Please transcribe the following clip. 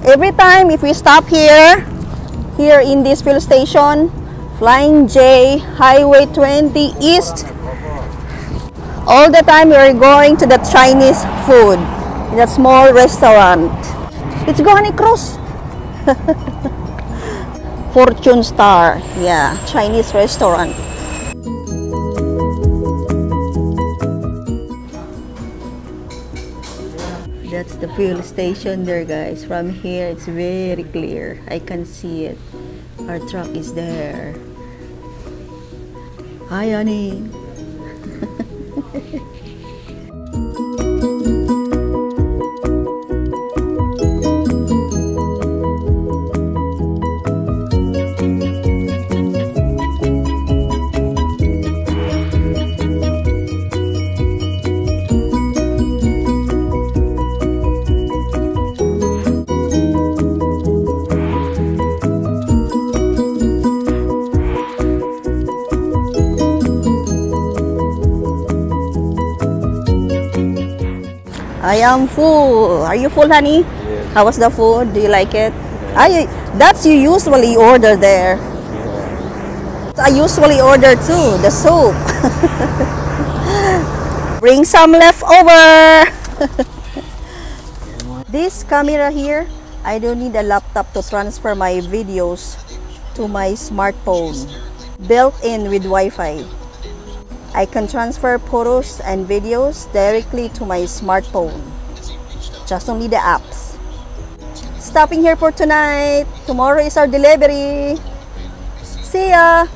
Every time if we stop here in this fuel station, Flying J, Highway 20 East, all the time we are going to the Chinese food in that small restaurant. Let's go, honey, cross. Fortune Star, yeah, Chinese restaurant. That's the fuel station there, guys. From here it's very clear, I can see it. Our truck is there. Hi, honey. I am full. Are you full, honey? Yes. How was the food? Do you like it? That's you usually order there. I usually order too, the soup. Bring some leftover. This camera here, I don't need a laptop to transfer my videos to my smartphone. Built in with Wi-Fi. I can transfer photos and videos directly to my smartphone. Just only the apps. Stopping here for tonight. Tomorrow is our delivery. See ya!